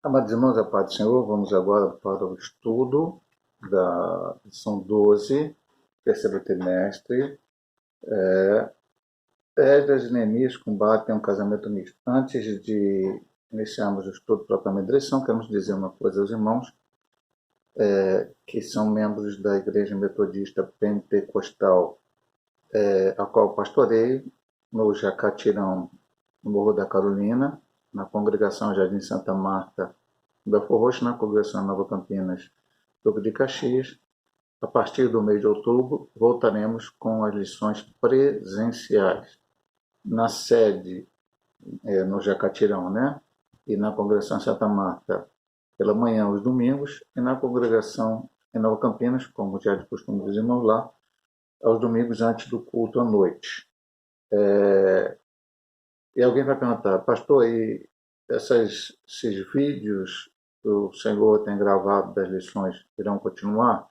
Amados irmãos, a paz do Senhor, vamos agora para o estudo da lição 12, terceiro trimestre. Esdras e Neemias combatem um casamento misto. Antes de iniciarmos o estudo propriamente da lição, queremos dizer uma coisa aos irmãos, que são membros da Igreja Metodista Pentecostal, a qual pastoreio, no Jacatirão, no Morro da Carolina, na congregação Jardim Santa Marta, Belfor Roxo, na congregação Nova Campinas, Duque de Caxias. A partir do mês de outubro, voltaremos com as lições presenciais na sede, no Jacatirão, né? E na congregação Santa Marta, pela manhã, aos domingos, e na congregação em Nova Campinas, como já é de costume dos irmãos lá, aos domingos antes do culto à noite. E alguém vai perguntar, pastor, e esses vídeos que o Senhor tem gravado das lições irão continuar?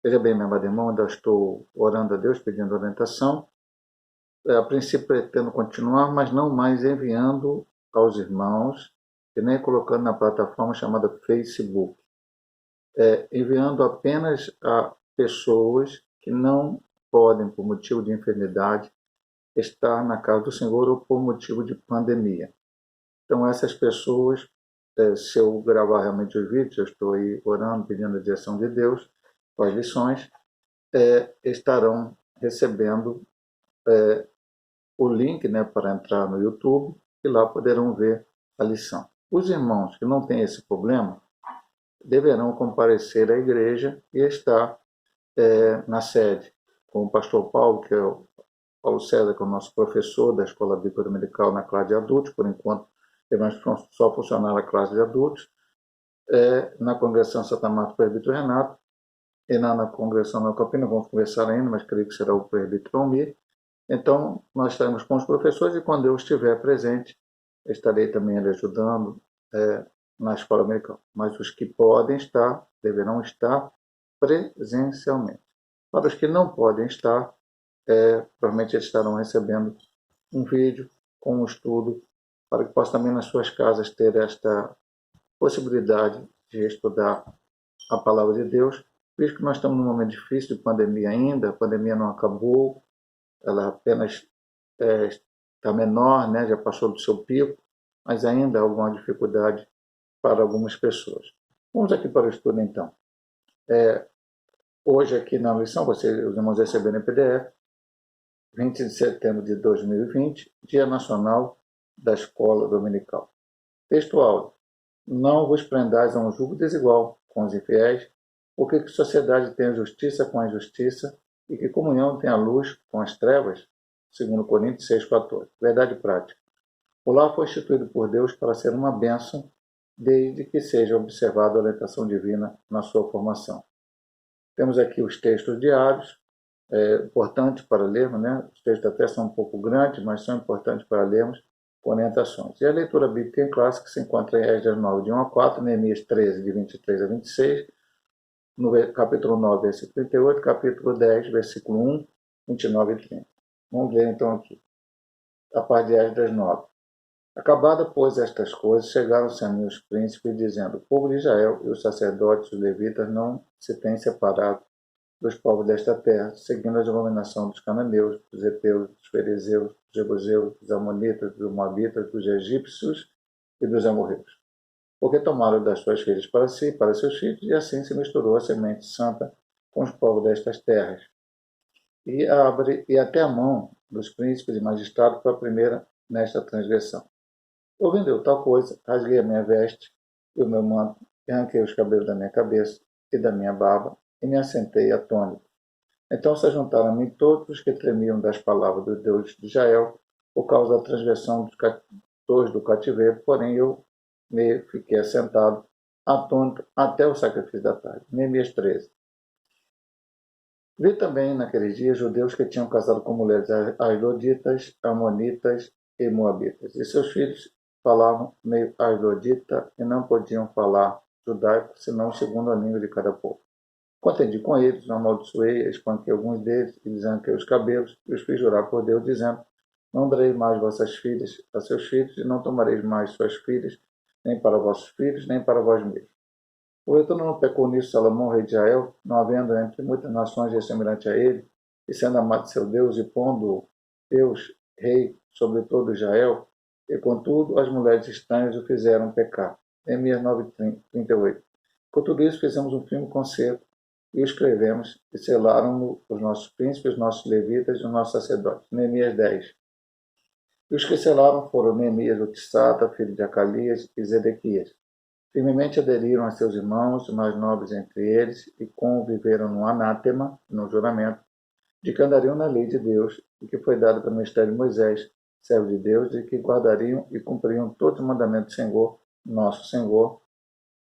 Veja bem, meu amado irmão, ainda estou orando a Deus, pedindo orientação. A princípio pretendo continuar, mas não mais enviando aos irmãos e nem colocando na plataforma chamada Facebook. Enviando apenas a pessoas que não podem, por motivo de enfermidade, estar na casa do Senhor ou por motivo de pandemia. Então, essas pessoas, se eu gravar realmente os vídeos, eu estou aí orando, pedindo a direção de Deus, com as lições, estarão recebendo o link, né, para entrar no YouTube e lá poderão ver a lição. Os irmãos que não têm esse problema deverão comparecer à igreja e estar na sede, com o pastor Paulo, que é o Paulo César, que é o nosso professor da Escola Bíblica Dominical na classe de adultos, por enquanto ele vai só funcionar na classe de adultos, na congregação Santa Marta, o presbítero Renato, e na congregação na Campina, vamos conversar ainda, mas creio que será o presbítero Almir. Então, nós estaremos com os professores e quando eu estiver presente, estarei também ali ajudando na escola americana. Mas os que podem estar, deverão estar presencialmente. Para os que não podem estar, provavelmente eles estarão recebendo um vídeo com um estudo, para que possam também nas suas casas ter esta possibilidade de estudar a palavra de Deus, visto que nós estamos num momento difícil de pandemia ainda, a pandemia não acabou, ela apenas está menor, né, já passou do seu pico, mas ainda há alguma dificuldade para algumas pessoas. Vamos aqui para o estudo então. Hoje aqui na lição, os irmãos receberam em PDF, 20 de setembro de 2020, Dia Nacional da Escola Dominical. Texto áudio. Não vos prendais a um jugo desigual com os infiéis, porque que sociedade tem a justiça com a injustiça e que comunhão tem a luz com as trevas? Segundo Coríntios 6,14. Verdade prática. O lar foi instituído por Deus para ser uma bênção, desde que seja observada a orientação divina na sua formação. Temos aqui os textos diários, importantes para lermos, né? Os textos até são um pouco grandes, mas são importantes para lermos com orientações. E a leitura bíblica em classe, que se encontra em Esdras 9, de 1 a 4, Neemias 13, de 23 a 26, no capítulo 9, versículo 38, capítulo 10, versículo 1, 29 e 30. Vamos ler então aqui. A parte de Esdras 9. Acabada, pois, estas coisas, chegaram-se a mim os príncipes, dizendo: o povo de Israel e os sacerdotes e os levitas não se têm separado dos povos desta terra, seguindo a abominação dos cananeus, dos heteus, dos fariseus, dos jebuseus, dos amonitas, dos moabitas, dos egípcios e dos amorreus. Porque tomaram das suas filhas para si, para seus filhos, e assim se misturou a semente santa com os povos destas terras. E até a mão dos príncipes e magistrados foi a primeira nesta transgressão. Ouvindo eu tal coisa, rasguei a minha veste e o meu manto, e arranquei os cabelos da minha cabeça e da minha barba, e me assentei atônito. Então se juntaram a mim todos os que tremiam das palavras do Deus de Israel, por causa da transgressão dos captores do cativeiro, porém eu me fiquei assentado, atônito, até o sacrifício da tarde. Neemias 13. Vi também naqueles dias judeus que tinham casado com mulheres asdoditas, amonitas e moabitas, e seus filhos falavam meio asdodita e não podiam falar judaico, senão segundo a língua de cada povo. Contendi com eles, amaldiçoei, espanquei alguns deles e lhes arranquei os cabelos e os fiz jurar por Deus, dizendo: não darei mais vossas filhas a seus filhos e não tomareis mais suas filhas nem para vossos filhos, nem para vós mesmos. Porventura não pecou nisso Salomão, rei de Israel, não havendo entre muitas nações semelhante a ele, e sendo amado de seu Deus, e pondo Deus, rei, sobre todo Israel, e contudo as mulheres estranhas o fizeram pecar. Neemias 9:38. Com tudo isso fizemos um firme concerto, e o escrevemos, e selaram-no os nossos príncipes, os nossos levitas e os nossos sacerdotes. Neemias 10. E os que selaram foram Neemias, o Tissata, filho de Acalias, e Zedequias. Firmemente aderiram a seus irmãos, os mais nobres entre eles, e conviveram no anátema, no juramento, de que andariam na lei de Deus, e que foi dada pelo ministério de Moisés, servo de Deus, e que guardariam e cumpririam todos os mandamentos do Senhor, nosso Senhor,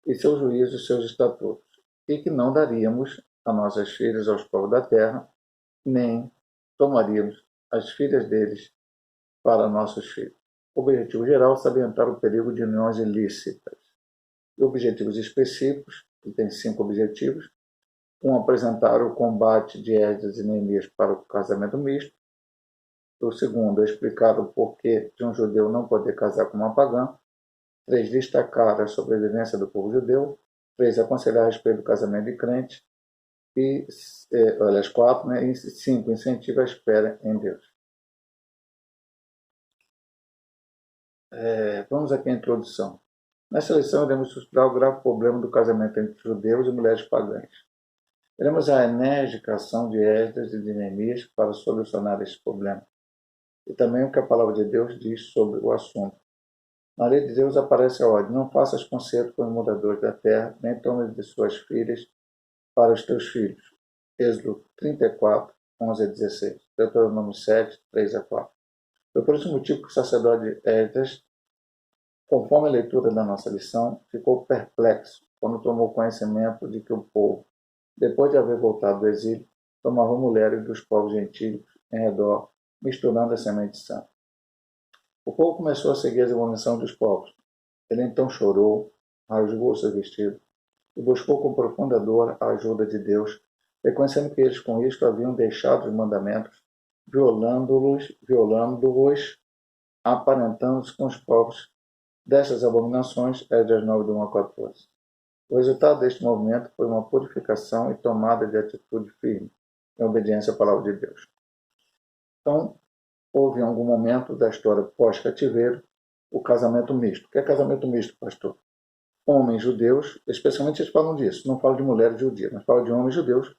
e seus juízos, seus estatutos, e que não daríamos a nossas filhas aos povos da terra, nem tomaríamos as filhas deles para nossos filhos. Objetivo geral, salientar o perigo de uniões ilícitas. E objetivos específicos, que tem 5 objetivos. Apresentar o combate de Esdras e Neemias para o casamento misto. O segundo, explicar o porquê de um judeu não poder casar com uma pagã. 3, destacar a sobrevivência do povo judeu. 3, aconselhar a respeito do casamento de crentes. E, 4, né? E 5, incentiva a espera em Deus. Vamos aqui à introdução. Nessa lição, iremos estudar o grave problema do casamento entre judeus e mulheres pagãs. Veremos a enérgica ação de Esdras e de Neemias para solucionar esse problema. E também o que a palavra de Deus diz sobre o assunto. Na lei de Deus aparece a ordem: não faças concerto com os moradores da terra, nem tomes de suas filhas para os teus filhos. Êxodo 34, 11 a 16. Deuteronômio 7, 3 a 4. Foi por esse motivo que o sacerdote Esdras, conforme a leitura da nossa lição, ficou perplexo quando tomou conhecimento de que o povo, depois de haver voltado do exílio, tomava mulheres dos povos gentílicos em redor, misturando a semente santa. O povo começou a seguir as abominações dos povos. Ele então chorou, rasgou seu vestido e buscou com profunda dor a ajuda de Deus, reconhecendo que eles com isto haviam deixado os mandamentos, violando-os, aparentando-se com os povos dessas abominações. Esdras 9, 1 a 14. O resultado deste movimento foi uma purificação e tomada de atitude firme, em obediência à palavra de Deus. Então, houve em algum momento da história pós-cativeiro o casamento misto. O que é casamento misto, pastor? Homens judeus, especialmente eles falam disso, não falam de mulheres judias, mas falam de homens judeus,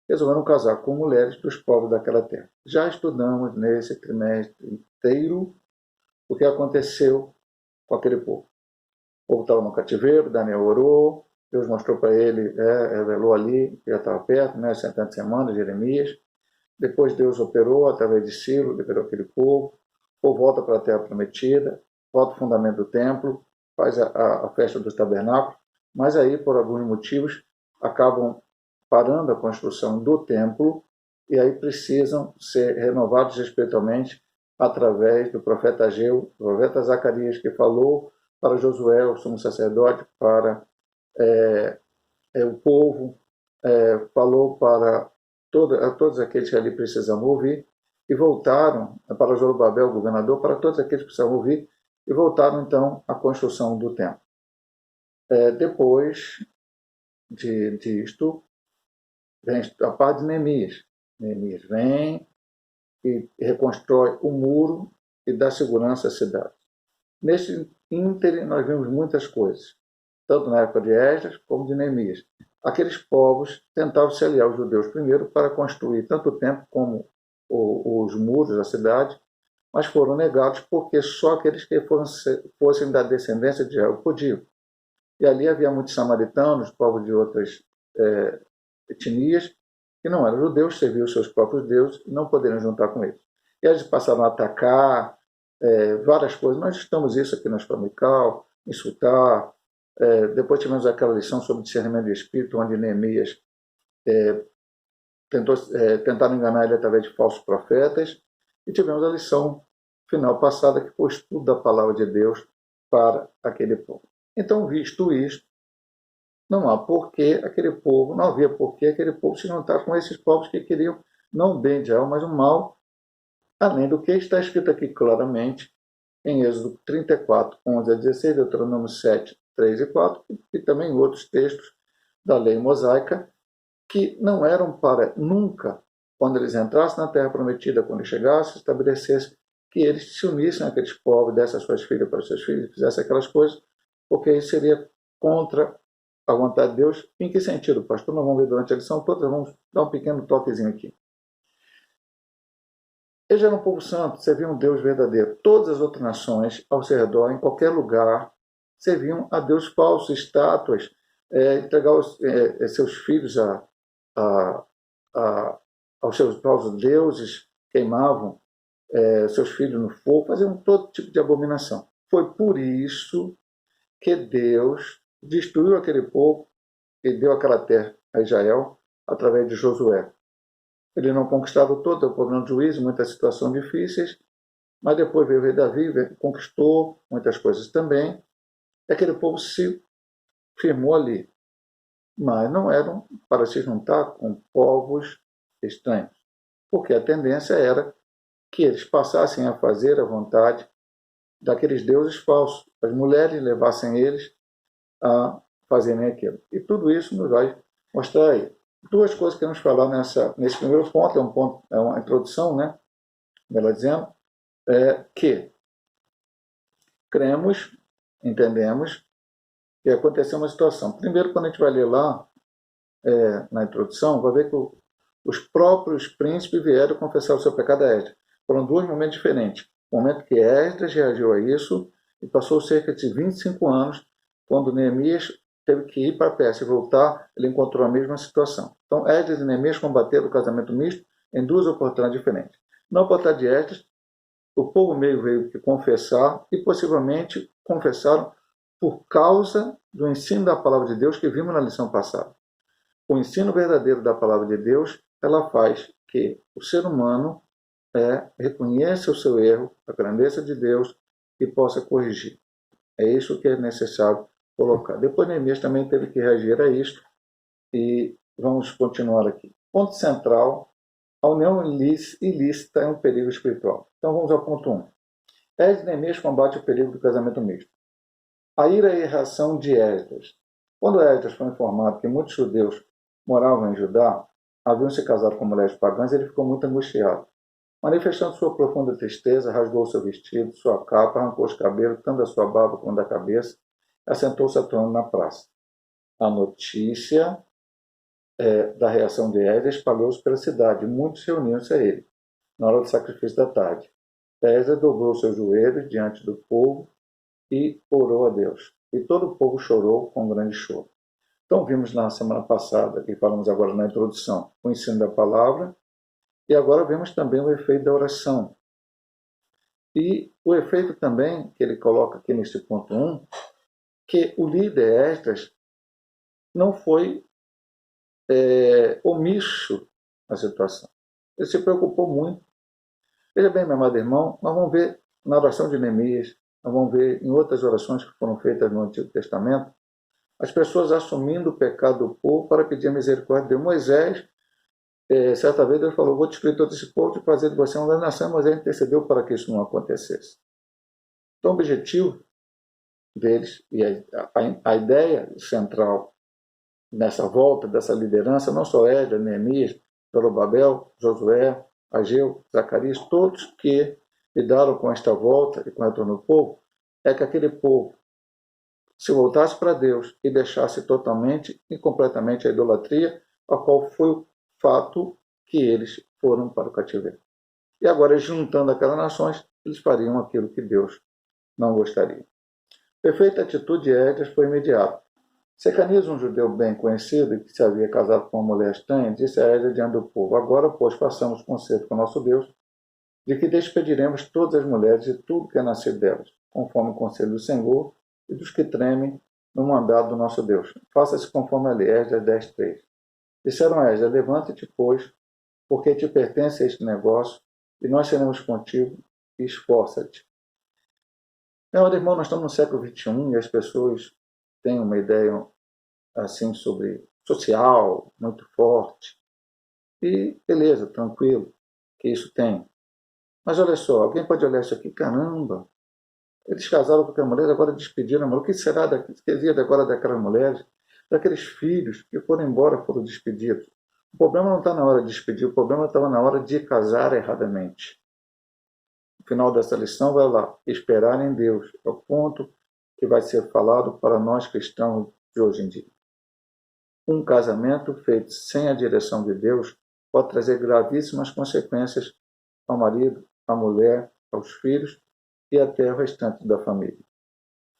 resolveram casar com mulheres dos povos daquela terra. Já estudamos nesse trimestre inteiro o que aconteceu com aquele povo. O povo estava no cativeiro, Daniel orou, Deus mostrou para ele, revelou ali, que já estava perto, né, 70 semanas, Jeremias. Depois Deus operou através de Ciro, liberou aquele povo. O povo volta para a terra prometida, volta ao fundamento do templo, faz a festa dos tabernáculos, mas aí, por alguns motivos, acabam parando a construção do templo e aí precisam ser renovados espiritualmente através do profeta Ageu, do profeta Zacarias, que falou para Josué, o sumo sacerdote, para o povo, falou para todos aqueles que ali precisavam ouvir, e voltaram para Zorobabel, o governador, para todos aqueles que precisavam ouvir, e voltaram então à construção do templo. Depois disto, vem a parte de Neemias. Neemias vem e reconstrói o muro e dá segurança à cidade. Nesse ínterim, nós vimos muitas coisas, tanto na época de Esdras como de Neemias. Aqueles povos tentaram se aliar aos judeus primeiro para construir tanto o templo como os muros da cidade, mas foram negados porque só aqueles que fossem da descendência de Israel podiam. E ali havia muitos samaritanos, povos de outras etnias, que não eram judeus, serviam os seus próprios deuses e não poderiam juntar com eles. E eles passaram a atacar várias coisas. Nós estamos isso aqui na Escola Dominical, insultar. Depois tivemos aquela lição sobre discernimento de espírito, onde Neemias tentaram enganar ele através de falsos profetas. E tivemos a lição final passada, que foi o estudo da palavra de Deus para aquele povo. Então, visto isto, não havia porquê aquele povo se juntar com esses povos que queriam não o bem de Israel, mas o mal, além do que está escrito aqui claramente, em Êxodo 34, 11 a 16, Deuteronômio 7, 3 e 4, e também outros textos da lei mosaica, que não eram para nunca, quando eles entrassem na terra prometida, quando eles chegassem, estabelecessem que eles se unissem àqueles povos, dessem as suas filhas para os seus filhos, fizessem aquelas coisas, porque isso seria contra a vontade de Deus. Em que sentido, pastor? Nós vamos ver durante a lição toda, vamos dar um pequeno toquezinho aqui. Eles eram um povo santo, serviam um Deus verdadeiro. Todas as outras nações ao seu redor, em qualquer lugar, serviam a Deus falsos, estátuas, entregar seus filhos a, aos seus falsos deuses, queimavam seus filhos no fogo, faziam todo tipo de abominação. Foi por isso que Deus destruiu aquele povo e deu aquela terra a Israel através de Josué. Ele não conquistava todo, o problema de juízo, muitas situações difíceis, mas depois veio o rei Davi, conquistou muitas coisas também, e aquele povo se firmou ali. Mas não eram para se juntar com povos estranhos, porque a tendência era que eles passassem a fazer a vontade daqueles deuses falsos, as mulheres levassem eles a fazerem aquilo. E tudo isso nos vai mostrar aí. Duas coisas que queremos falar nesse primeiro ponto, é uma introdução, né? Ela dizendo que cremos, entendemos que aconteceu uma situação. Primeiro, quando a gente vai ler lá, na introdução, vai ver que os próprios príncipes vieram confessar o seu pecado a Esdras. Foram dois momentos diferentes. O momento que Esdras reagiu a isso, e passou cerca de 25 anos, quando Neemias teve que ir para a Pérsia e voltar, ele encontrou a mesma situação. Então, Esdras e Neemias combateram o casamento misto em duas oportunidades diferentes. Na oportunidade de Esdras, o povo meio veio que confessar, e possivelmente confessaram por causa do ensino da palavra de Deus que vimos na lição passada. O ensino verdadeiro da palavra de Deus, ela faz que o ser humano reconheça o seu erro, a grandeza de Deus e possa corrigir. É isso que é necessário colocar. Depois Neemias também teve que reagir a isso e vamos continuar aqui. Ponto central, a união ilícita é um perigo espiritual. Então vamos ao ponto 1. Esdras e Neemias combate o perigo do casamento misto. A ira e a reação de Esdras. Quando Esdras foi informado que muitos judeus moravam em Judá, haviam se casado com mulheres pagãs, ele ficou muito angustiado. Manifestando sua profunda tristeza, rasgou seu vestido, sua capa, arrancou os cabelos, tanto da sua barba como da cabeça, e assentou-se a trono na praça. A notícia da reação de Esdras espalhou-se pela cidade, e muitos reuniam-se a ele, na hora do sacrifício da tarde. Esdras dobrou seus joelhos diante do povo e orou a Deus. E todo o povo chorou com grande choro. Então, vimos na semana passada, e falamos agora na introdução, o ensino da palavra, e agora vemos também o efeito da oração. E o efeito também, que ele coloca aqui nesse ponto 1, que o líder Esdras não foi omisso na situação. Ele se preocupou muito. Veja bem, meu amado irmão, nós vamos ver na oração de Neemias, nós vamos ver em outras orações que foram feitas no Antigo Testamento, as pessoas assumindo o pecado do povo para pedir a misericórdia de Deus. Moisés, certa vez, Deus falou: vou destruir todo esse povo e fazer de você uma grande nação, mas ele intercedeu para que isso não acontecesse. Então, o objetivo deles, e a ideia central nessa volta, dessa liderança, não só Esdras, Neemias, Zorobabel, Josué, Ageu, Zacarias, todos que lidaram com esta volta e com o retorno do povo, é que aquele povo se voltasse para Deus e deixasse totalmente e completamente a idolatria, a qual foi o fato que eles foram para o cativeiro. E agora, juntando aquelas nações, eles fariam aquilo que Deus não gostaria. Perfeita atitude de Esdras foi imediata. Secanias, um judeu bem conhecido, que se havia casado com uma mulher estranha, disse a Esdras diante do povo: agora, pois, façamos concerto com nosso Deus, de que despediremos todas as mulheres e tudo que é nascido delas, conforme o conselho do Senhor e dos que tremem no mandado do nosso Deus. Faça-se conforme a lei. Esdras 10:3. Disseram a Esdras: levanta-te, pois, porque te pertence este negócio, e nós seremos contigo, e esforça-te. Meu irmão, nós estamos no século XXI e as pessoas têm uma ideia assim sobre social muito forte. E beleza, tranquilo, que isso tem. Mas olha só, alguém pode olhar isso aqui: caramba, Eles casaram com aquelas mulheres, agora despediram a mulher. O que será que seria agora daquelas mulheres, daqueles filhos que foram embora, foram despedidos? O problema não está na hora de despedir, o problema estava na hora de casar erradamente. No final dessa lição, vai lá, esperar em Deus. É o ponto que vai ser falado para nós cristãos de hoje em dia. Um casamento feito sem a direção de Deus pode trazer gravíssimas consequências ao marido, à mulher, aos filhos e até ao restante da família.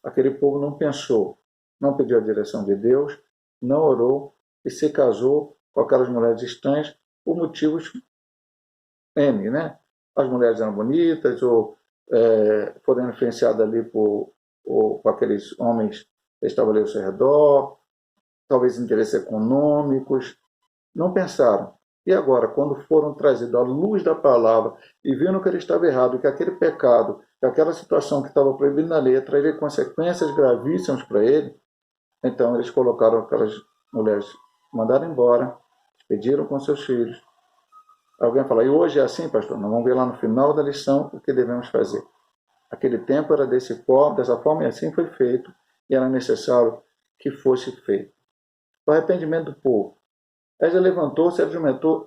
Aquele povo não pensou, não pediu a direção de Deus, não orou e se casou com aquelas mulheres estranhas por motivos N, né? As mulheres eram bonitas ou foram influenciadas ali por aqueles homens que estavam ali ao seu redor, talvez interesses econômicos, não pensaram. E agora, quando foram trazidos à luz da palavra e viram que ele estava errado, que aquele pecado, que aquela situação que estava proibida na lei traria consequências gravíssimas para ele, então eles colocaram aquelas mulheres, mandaram embora, pediram com seus filhos. Alguém fala, e hoje é assim, pastor? Nós vamos ver lá no final da lição o que devemos fazer. Aquele tempo era dessa forma e assim foi feito, e era necessário que fosse feito. O arrependimento do povo. Esdras levantou-se e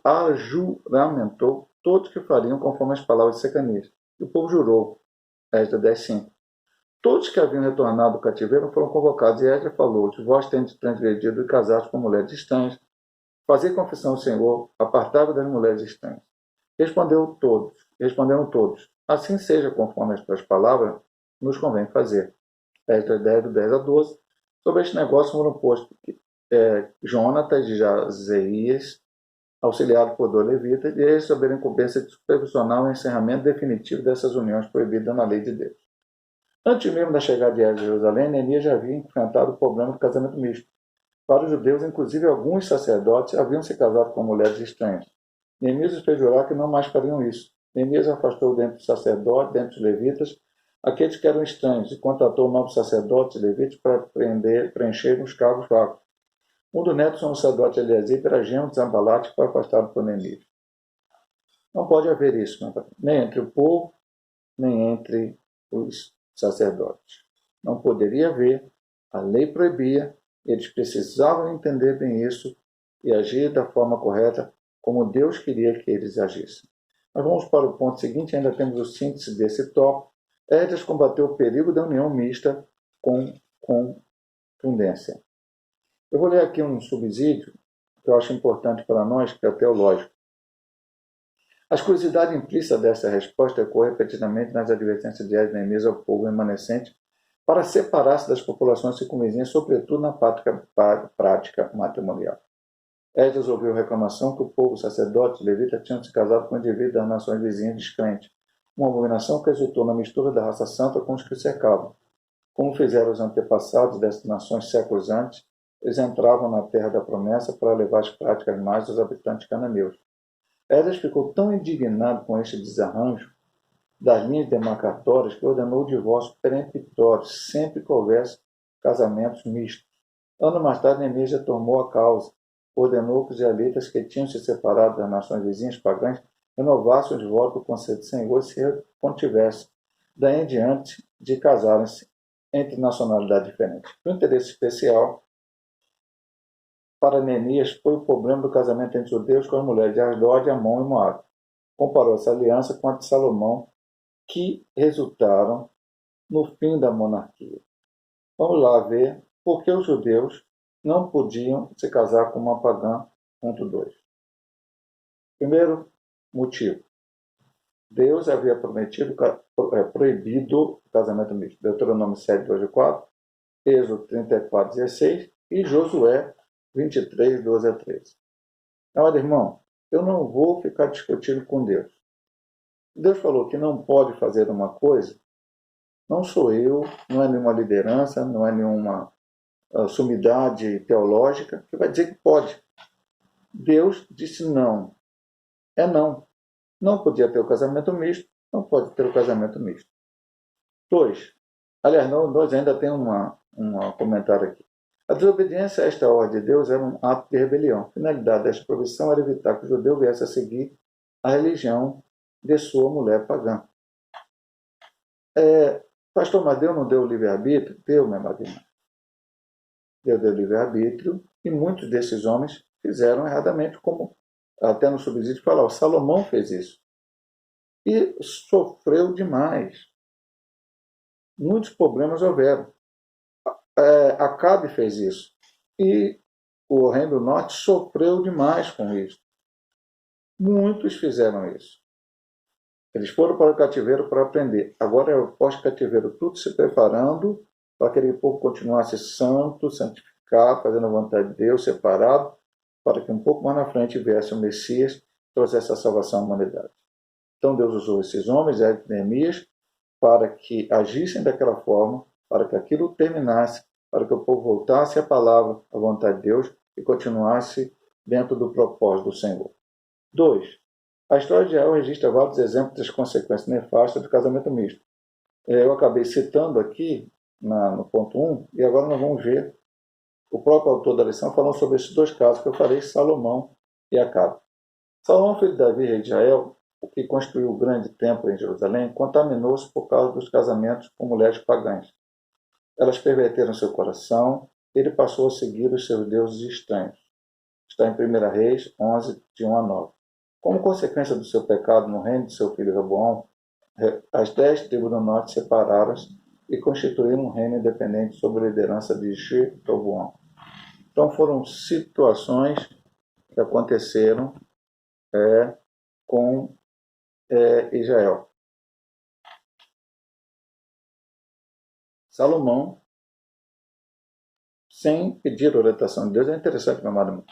ajuramentou todos que fariam conforme as palavras de Secanias. E o povo jurou. Esdras 10:5. Todos que haviam retornado do cativeiro foram convocados, e Esdras falou: vós tendes transgredido e casados com mulheres estranhas. Fazei confissão ao Senhor, apartai-vos das mulheres estranhas. Responderam todos, assim seja conforme as tuas palavras, nos convém fazer. Esdras 10, do 10 a 12. Sobre este negócio foram postos Jonatas de Jazeias, auxiliado por 2 levitas, e eles sob a incumbência de supervisionar o encerramento definitivo dessas uniões proibidas na lei de Deus. Antes mesmo da chegada de Esdras a Jerusalém, Neemias já havia enfrentado o problema do casamento misto. Para os judeus, inclusive alguns sacerdotes haviam se casado com mulheres estranhas. Neemias os fez jurar que não mais fariam isso. Neemias afastou dentre os sacerdotes, dentre os levitas, aqueles que eram estranhos, e contratou novos sacerdotes e levitas para preencher os cargos vagos. Um dos netos do sacerdote Eliezer era genro de Zambalate, que foi afastado por Neemias. Não pode haver isso, nem entre o povo, nem entre os sacerdotes. Não poderia haver, a lei proibia, eles precisavam entender bem isso e agir da forma correta, como Deus queria que eles agissem. Mas vamos para o ponto seguinte, ainda temos o síntese desse tópico. Esdras combateu o perigo da união mista com contundência. Eu vou ler aqui um subsídio que eu acho importante para nós, que é teológico. A exclusividade implícita dessa resposta ecoa repetidamente nas advertências de Esdras e Neemias ao povo remanescente para separar-se das populações circunvizinhas, sobretudo na prática matrimonial. Esdras ouviu reclamação que o povo, sacerdotes e levitas tinham se casado com indivíduos das nações vizinhas descrentes, uma abominação que resultou na mistura da raça santa com os que cercavam. Como fizeram os antepassados dessas nações séculos antes, eles entravam na terra da promessa para levar as práticas mais dos habitantes cananeus. Esdras ficou tão indignado com este desarranjo das linhas demarcatórias que ordenou o divórcio peremptório sempre que houvesse casamentos mistos. Anos mais tarde, Neemias retomou a causa. Ordenou que os israelitas que tinham se separado das nações vizinhas pagãs renovassem os votos do conselho do Senhor e se contivessem, daí em diante, de casarem-se entre nacionalidades diferentes. O interesse especial para Neemias foi o problema do casamento entre judeus com as mulheres de Asdod, Amon e Moabe. Comparou essa aliança com a de Salomão, que resultaram no fim da monarquia. Vamos lá ver por que os judeus não podiam se casar com uma pagã. Ponto 2. Primeiro motivo. Deus havia proibido o casamento misto. Deuteronômio 7, 2 e 4, Êxodo 34, 16 e Josué 23, 12 a 13. Olha, irmão, eu não vou ficar discutindo com Deus. Deus falou que não pode fazer uma coisa, não sou eu, não é nenhuma liderança, não é nenhuma sumidade teológica que vai dizer que pode. Deus disse não. É não. Não podia ter o casamento misto, não pode ter o casamento misto. 2. Aliás, nós ainda tem um comentário aqui. A desobediência a esta ordem de Deus era um ato de rebelião. A finalidade desta proibição era evitar que o judeu viesse a seguir a religião de sua mulher pagã. Pastor, mas Deus não deu livre-arbítrio? Deu, meu amado irmão. Deus deu livre-arbítrio e muitos desses homens fizeram erradamente, como até no subsídio fala, o Salomão fez isso. E sofreu demais. Muitos problemas houveram. Acabe fez isso. E o Reino do Norte sofreu demais com isso. Muitos fizeram isso. Eles foram para o cativeiro para aprender. Agora é o pós-cativeiro, tudo se preparando para aquele povo continuasse santo, santificado, fazendo a vontade de Deus, separado, para que um pouco mais na frente viesse o Messias e trouxesse a salvação à humanidade. Então Deus usou esses homens, Neemias, para que agissem daquela forma, para que aquilo terminasse, para que o povo voltasse à palavra, à vontade de Deus e continuasse dentro do propósito do Senhor. 2. A história de Israel registra vários exemplos das consequências nefastas do casamento misto. Eu acabei citando aqui no ponto 1, e agora nós vamos ver o próprio autor da lição falando sobre esses dois casos que eu falei, Salomão e Acabe. Salomão, filho de Davi, rei de Israel, o que construiu o grande templo em Jerusalém, contaminou-se por causa dos casamentos com mulheres pagãs. Elas perverteram seu coração, ele passou a seguir os seus deuses estranhos. Está em 1 Reis 11, de 1 a 9. Como consequência do seu pecado no reino de seu filho Roboão, as 10 tribos do norte separaram-se e constituíram um reino independente sob a liderança de Jeroboão. Então foram situações que aconteceram com Israel. Salomão, sem pedir orientação de Deus, é interessante, meu amado irmão.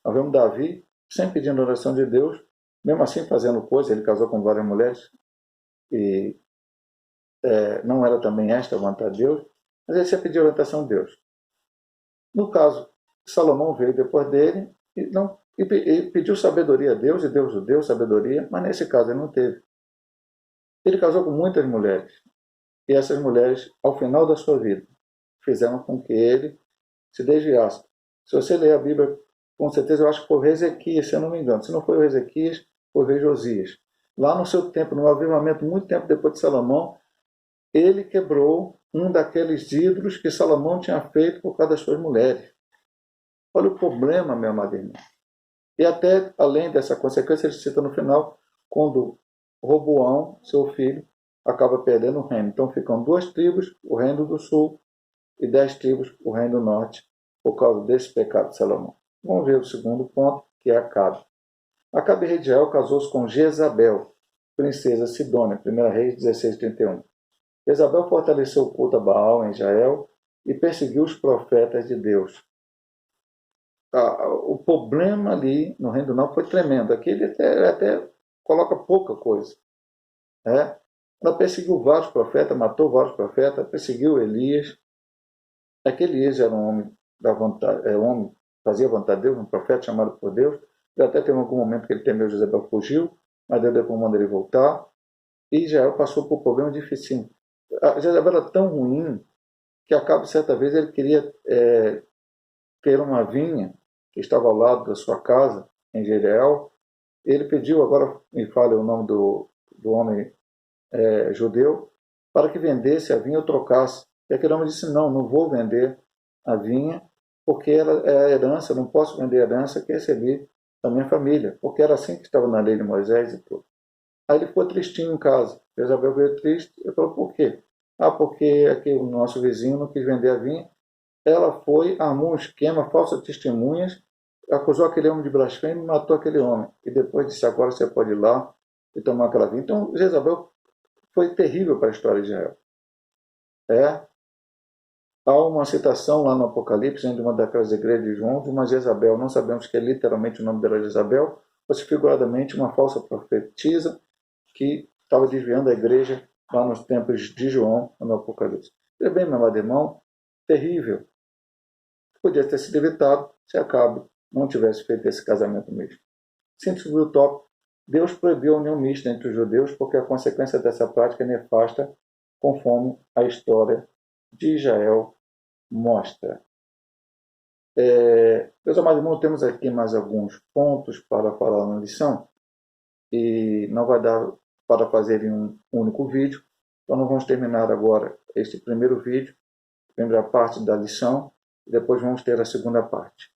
Nós vemos Davi, sem pedir oração de Deus, mesmo assim fazendo coisa, ele casou com várias mulheres, e não era também esta a vontade de Deus, mas ele sempre pediu orientação de Deus. No caso, Salomão veio depois dele e pediu sabedoria a Deus, e Deus o deu sabedoria, mas nesse caso ele não teve. Ele casou com muitas mulheres, e essas mulheres, ao final da sua vida, fizeram com que ele se desviasse. Se você ler a Bíblia, com certeza, eu acho que foi o rei Ezequias, se eu não me engano. Se não foi o rei Ezequias, foi o rei Josias. Lá no seu tempo, no avivamento, muito tempo depois de Salomão, ele quebrou um daqueles ídolos que Salomão tinha feito por causa das suas mulheres. Olha o problema, meu amado irmão. E até, além dessa consequência, ele cita no final, quando Roboão, seu filho, acaba perdendo o reino. Então ficam 2 tribos, o reino do sul, e 10 tribos, o reino do norte, por causa desse pecado de Salomão. Vamos ver o segundo ponto, que é Acabe. Acabe, rei de Israel, casou-se com Jezabel, princesa Sidônia, 1 Reis 16:31. Jezabel fortaleceu o culto a Baal em Israel e perseguiu os profetas de Deus. O problema ali no reino do norte foi tremendo. Aqui ele até coloca pouca coisa. Ela perseguiu vários profetas, matou vários profetas, perseguiu Elias. Aquele Elias era um homem da vontade, homem fazia a vontade de Deus, um profeta chamado por Deus. E até teve algum momento que ele temeu, Jezabel fugiu, mas Deus depois mandou ele voltar. E Israel passou por um problema difícil. A Jezabel era tão ruim que Acabe, certa vez, ele queria ter uma vinha que estava ao lado da sua casa, em Jezreel. Ele pediu, agora me fale o nome do homem judeu, para que vendesse a vinha ou trocasse. E aquele homem disse, não vou vender a vinha, porque ela é herança, não posso vender a herança que recebi da minha família, porque era assim que estava na lei de Moisés e tudo. Aí ele ficou tristinho em casa. Jezabel veio triste e falou, por quê? Porque aqui o nosso vizinho não quis vender a vinha. Ela foi, armou um esquema, falsas testemunhas, acusou aquele homem de blasfêmia e matou aquele homem. E depois disse, agora você pode ir lá e tomar aquela vinha. Então, Jezabel foi terrível para a história de Israel. Há uma citação lá no Apocalipse, em uma daquelas igrejas de João, de uma Jezabel. Não sabemos que é literalmente o nome dela Jezabel, mas figuradamente uma falsa profetisa que estava desviando a igreja lá nos tempos de João, no Apocalipse. Veja bem, meu amado irmão, terrível. Podia ter sido evitado se Acabe não tivesse feito esse casamento misto. Síntese do tópico: Deus proibiu a união mista entre os judeus porque a consequência dessa prática é nefasta, conforme a história de Israel mostra. Meus amados irmãos, temos aqui mais alguns pontos para falar na lição e não vai dar para fazer em um único vídeo. Então nós vamos terminar agora este primeiro vídeo, a primeira parte da lição, e depois vamos ter a segunda parte.